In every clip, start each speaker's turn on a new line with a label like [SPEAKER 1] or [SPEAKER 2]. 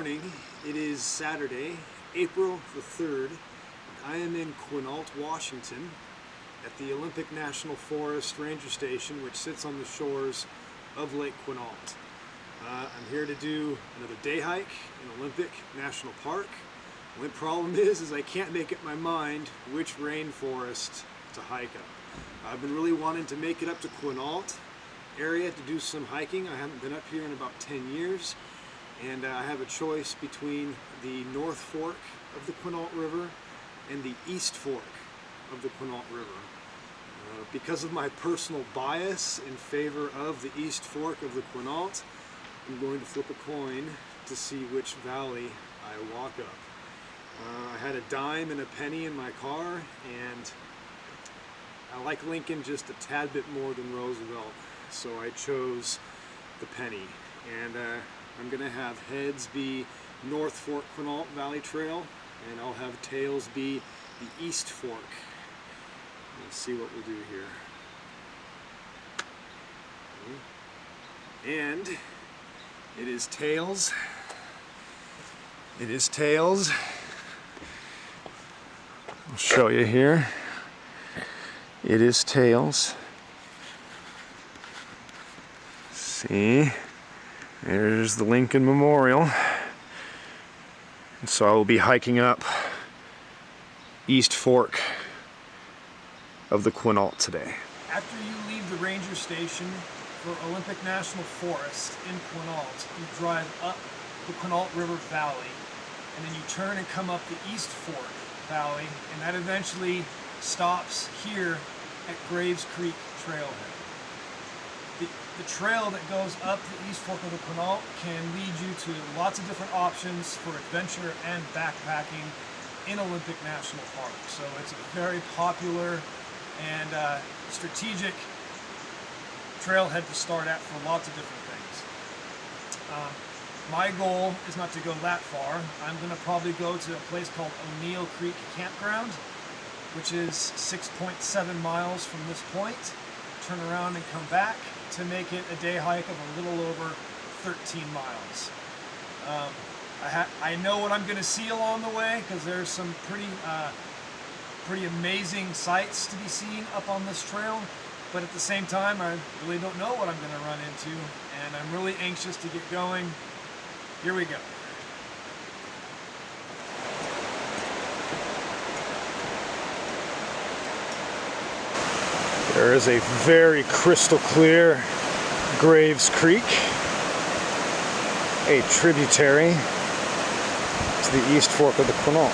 [SPEAKER 1] morning. It is Saturday, April the 3rd. I am in Quinault, Washington at the Olympic National Forest Ranger Station, which sits on the shores of Lake Quinault. I'm here to do another day hike in Olympic National Park. The only problem is I can't make up my mind which rainforest to hike up. I've been really wanting to make it up to Quinault area to do some hiking. I haven't been up here in about 10 years. And I have a choice between the North Fork of the Quinault River and the East Fork of the Quinault River. Because of my personal bias in favor of the East Fork of the Quinault, I'm going to flip a coin to see which valley I walk up. I had a dime and a penny in my car, and I like Lincoln just a tad bit more than Roosevelt, so I chose the penny. And I'm going to have heads be North Fork Quinault Valley Trail, and I'll have tails be the East Fork. Let's see what we'll do here. And it is tails. It is tails. I'll show you here. It is tails. See? There's the Lincoln Memorial. And so I will be hiking up East Fork of the Quinault today. After you leave the ranger station for Olympic National Forest in Quinault, you drive up the Quinault River Valley, and then you turn and come up the East Fork Valley, and that eventually stops here at Graves Creek Trailhead. The trail that goes up the East Fork of the Quinault can lead you to lots of different options for adventure and backpacking in Olympic National Park. So it's a very popular and strategic trailhead to start at for lots of different things. My goal is not to go that far. I'm going to probably go to a place called O'Neill Creek Campground, which is 6.7 miles from this point. Turn around and come back to make it a day hike of a little over 13 miles. I know what I'm going to see along the way, because there's some pretty amazing sights to be seen up on this trail, but at the same time I really don't know what I'm going to run into, and I'm really anxious to get going. Here we go. There is a very crystal clear Graves Creek, a tributary to the East Fork of the Quinault.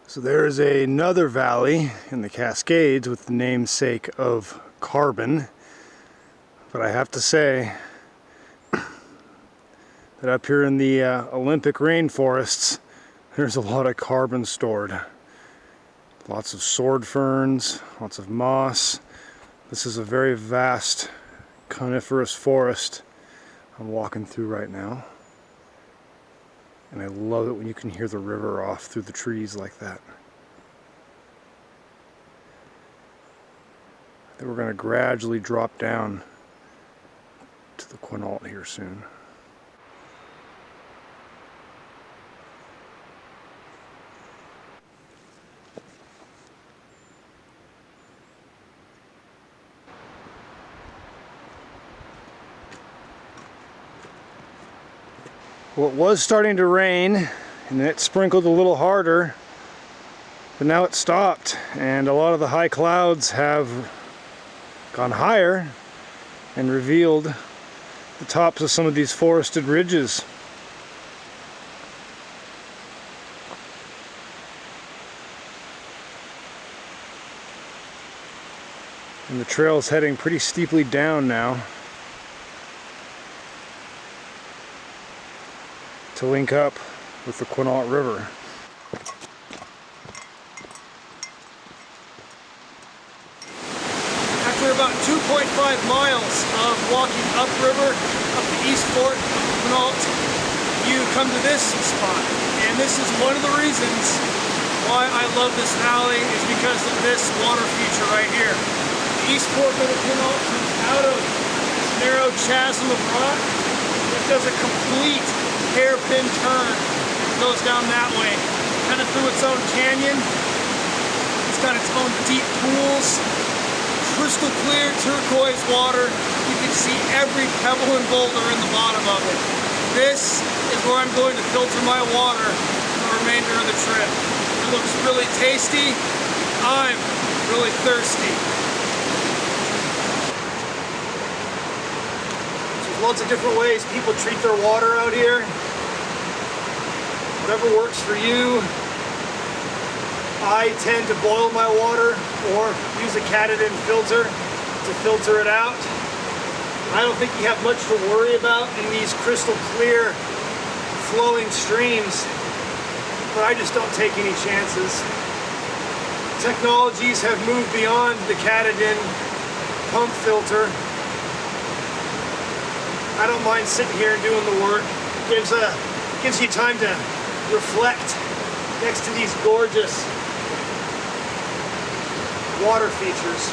[SPEAKER 1] So there is another valley in the Cascades with the namesake of carbon, but I have to say that up here in the Olympic rainforests, there's a lot of carbon stored. Lots of sword ferns, lots of moss. This is a very vast coniferous forest I'm walking through right now. And I love it when you can hear the river off through the trees like that. I think we're going to gradually drop down to the Quinault here soon. Well, it was starting to rain and it sprinkled a little harder, but now it stopped and a lot of the high clouds have gone higher and revealed the tops of some of these forested ridges. And the trail is heading pretty steeply down now to link up with the Quinault River. After about 2.5 miles of walking upriver, up the East Fork of the Quinault, you come to this spot. And this is one of the reasons why I love this valley, is because of this water feature right here. The East Fork of the Quinault comes out of this narrow chasm of rock. It does a complete hairpin turn. It goes down that way, kind of through its own canyon. It's got its own deep pools, crystal clear turquoise water. You can see every pebble and boulder in the bottom of it. This is where I'm going to filter my water for the remainder of the trip. It looks really tasty. I'm really thirsty. Lots of different ways people treat their water out here. Whatever works for you. I tend to boil my water or use a Katadyn filter to filter it out. I don't think you have much to worry about in these crystal clear flowing streams, but I just don't take any chances. Technologies have moved beyond the Katadyn pump filter. I don't mind sitting here and doing the work. Gives you time to reflect next to these gorgeous water features.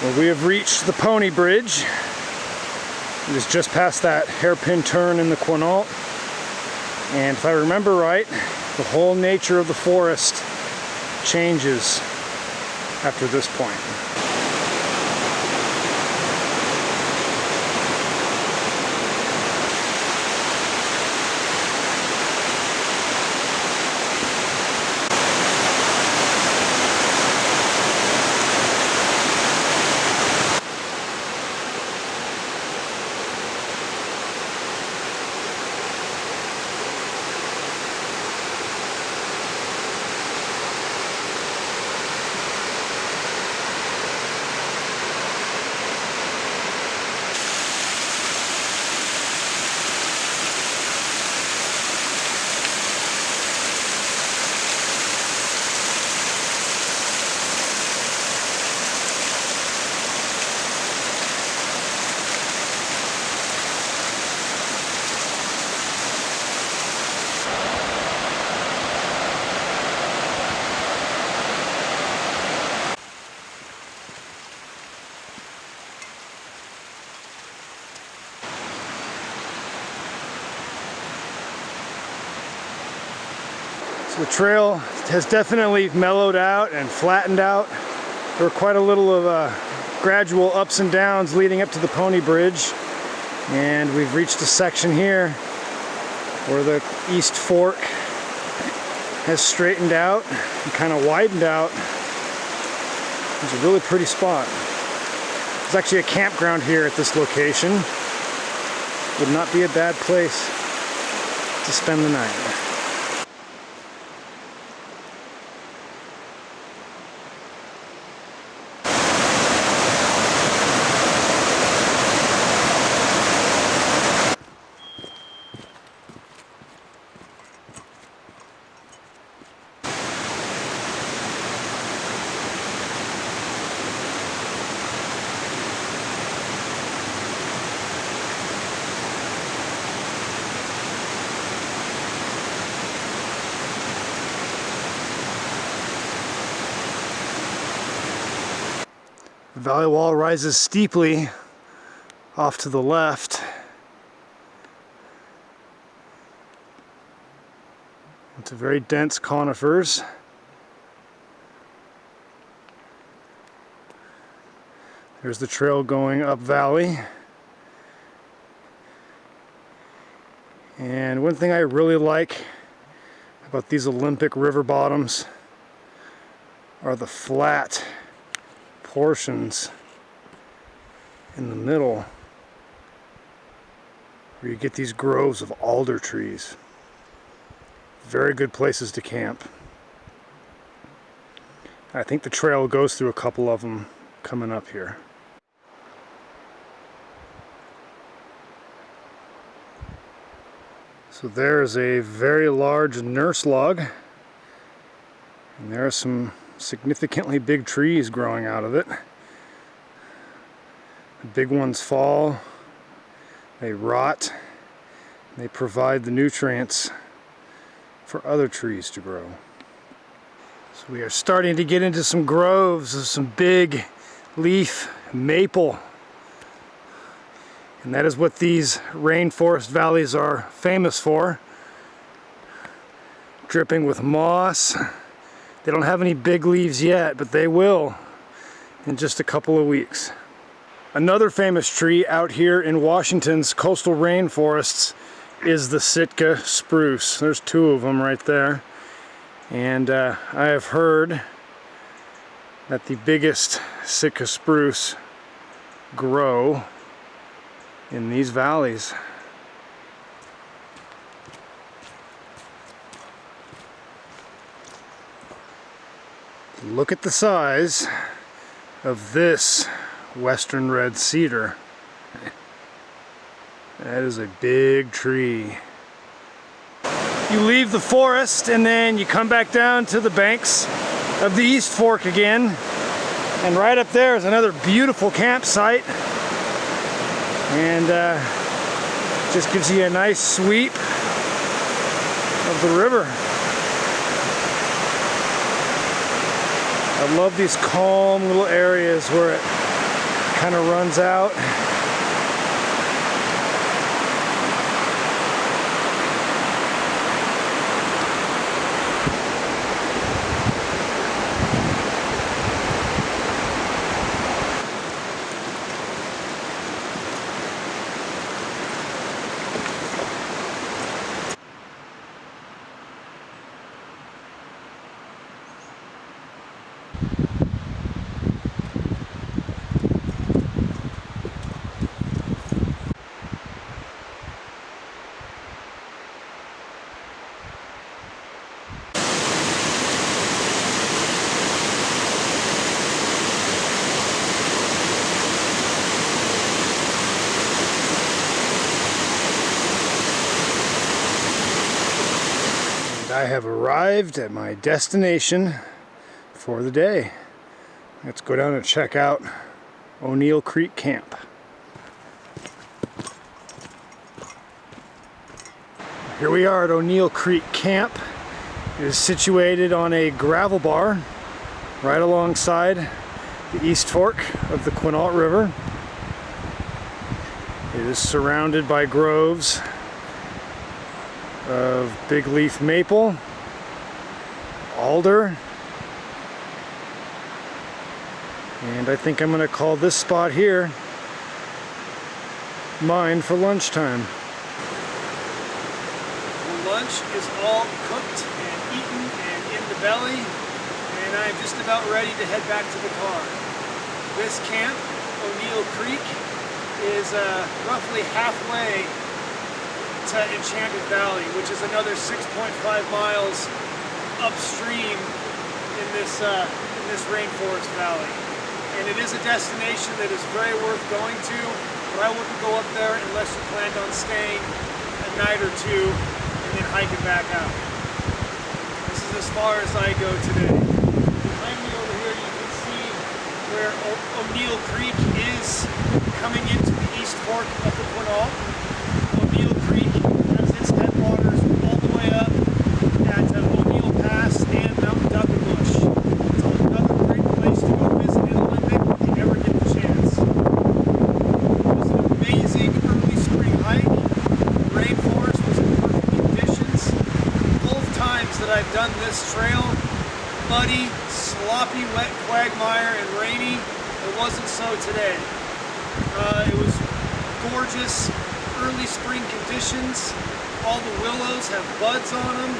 [SPEAKER 1] Well, we have reached the Pony Bridge. It is just past that hairpin turn in the Quinault. And if I remember right, the whole nature of the forest changes after this point. The trail has definitely mellowed out and flattened out. There were quite a little of gradual ups and downs leading up to the Pony Bridge, and we've reached a section here where the East Fork has straightened out and kind of widened out. It's a really pretty spot. There's actually a campground here at this location. Would not be a bad place to spend the night. The valley wall rises steeply off to the left into very dense conifers. There's the trail going up valley. And one thing I really like about these Olympic river bottoms are the flat portions in the middle where you get these groves of alder trees. Very good places to camp. I think the trail goes through a couple of them coming up here. So there's a very large nurse log, and there are some significantly big trees growing out of it. The big ones fall, they rot, they provide the nutrients for other trees to grow. So we are starting to get into some groves of some big leaf maple. And that is what these rainforest valleys are famous for. Dripping with moss. They don't have any big leaves yet, but they will in just a couple of weeks. Another famous tree out here in Washington's coastal rainforests is the Sitka spruce. There's two of them right there. And I have heard that the biggest Sitka spruce grow in these valleys. Look at the size of this western red cedar. That is a big tree. You leave the forest and then you come back down to the banks of the East Fork again. And right up there is another beautiful campsite. And just gives you a nice sweep of the river. I love these calm little areas where it kind of runs out. I have arrived at my destination for the day. Let's go down and check out O'Neill Creek Camp. Here we are at O'Neill Creek Camp. It is situated on a gravel bar right alongside the East Fork of the Quinault River. It is surrounded by groves of big leaf maple alder. And I think I'm going to call this spot here mine for lunchtime. Well, lunch is all cooked and eaten and in the belly, and I'm just about ready to head back to the car. This camp, O'Neill Creek, is roughly halfway to Enchanted Valley, which is another 6.5 miles upstream in this rainforest valley. And it is a destination that is very worth going to, but I wouldn't go up there unless you planned on staying a night or two and then hiking back out. This is as far as I go today. Behind me over here you can see where O'Neill Creek is coming into the East Fork of the Quinault. O'Neill Creek has its headwaters all the way up at O'Neill Pass and Mount Bush. It's another great place to go visit in Olympic if you ever get the chance. It was an amazing early spring hike. The rainforest was in perfect conditions. Both times that I've done this trail, muddy, sloppy, wet quagmire, and rainy. It wasn't so today. It was gorgeous, early spring conditions. All the willows have buds on them.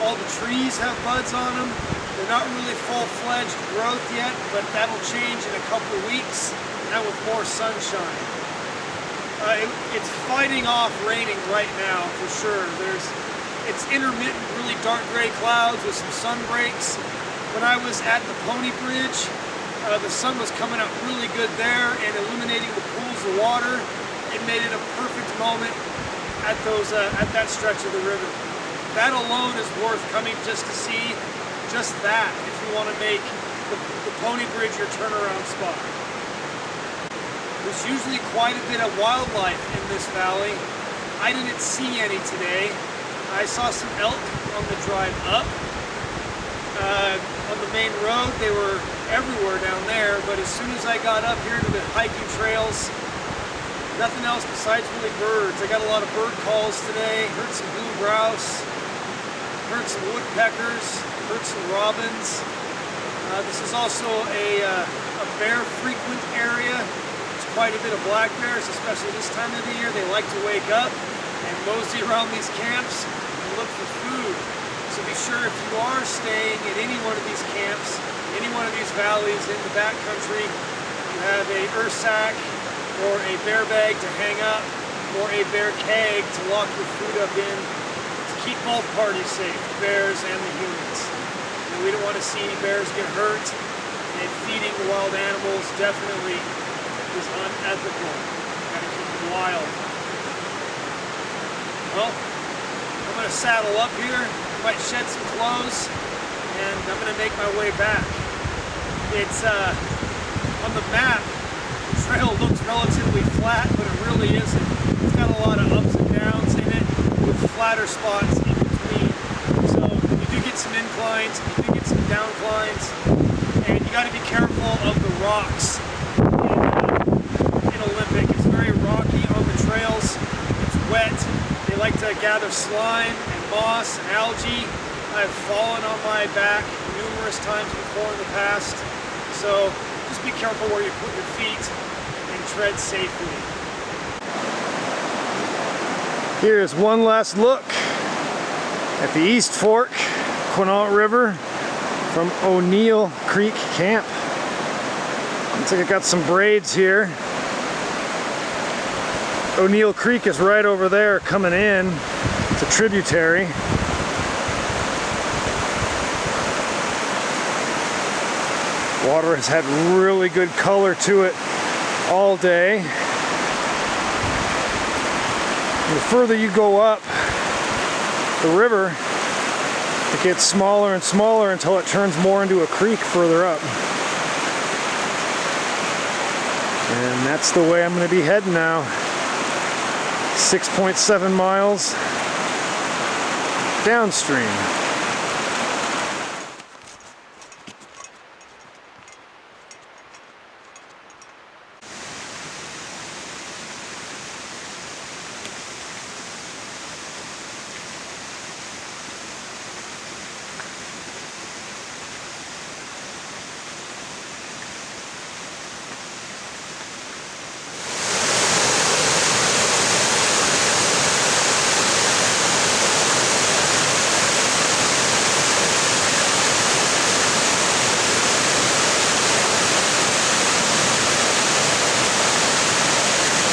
[SPEAKER 1] All the trees have buds on them. They're not really full-fledged growth yet, but that'll change in a couple of weeks, and with more sunshine. It's fighting off raining right now, for sure. It's intermittent, really dark gray clouds with some sun breaks. When I was at the Pony Bridge, the sun was coming out really good there and illuminating the pools of water. It made it a perfect moment at that stretch of the river. That alone is worth coming just to see just that if you want to make the Pony Bridge your turnaround spot. There's usually quite a bit of wildlife in this valley. I didn't see any today. I saw some elk on the drive up. On the main road, they were everywhere down there, but as soon as I got up here to the hiking trails, nothing else besides really birds. I got a lot of bird calls today, heard some blue grouse, heard some woodpeckers, heard some robins. This is also a bear frequent area. There's quite a bit of black bears, especially this time of the year. They like to wake up and mosey around these camps and look for food. So be sure if you are staying at any one of these camps, any one of these valleys in the backcountry, you have a earth sack or a bear bag to hang up or a bear keg to lock your food up in to keep both parties safe, the bears and the humans. And we don't want to see any bears get hurt, and feeding the wild animals definitely is unethical. Got to keep them wild. Well, I'm going to saddle up here. Might shed some clothes, and I'm going to make my way back. It's on the map, the trail looks relatively flat, but it really isn't. It's got a lot of ups and downs in it, with flatter spots in between. So you do get some inclines, you do get some downclines, and you got to be careful of the rocks in Olympic. It's very rocky on the trails. It's wet. They like to gather slime and moss and algae. I've fallen on my back numerous times before in the past, so just be careful where you put your feet and tread safely. Here's one last look at the East Fork, Quinault River from O'Neill Creek Camp. Looks like I got some braids here. O'Neill Creek is right over there coming in. It's a tributary. Water has had really good color to it all day. And the further you go up the river, it gets smaller and smaller until it turns more into a creek further up. And that's the way I'm going to be heading now. 6.7 miles downstream.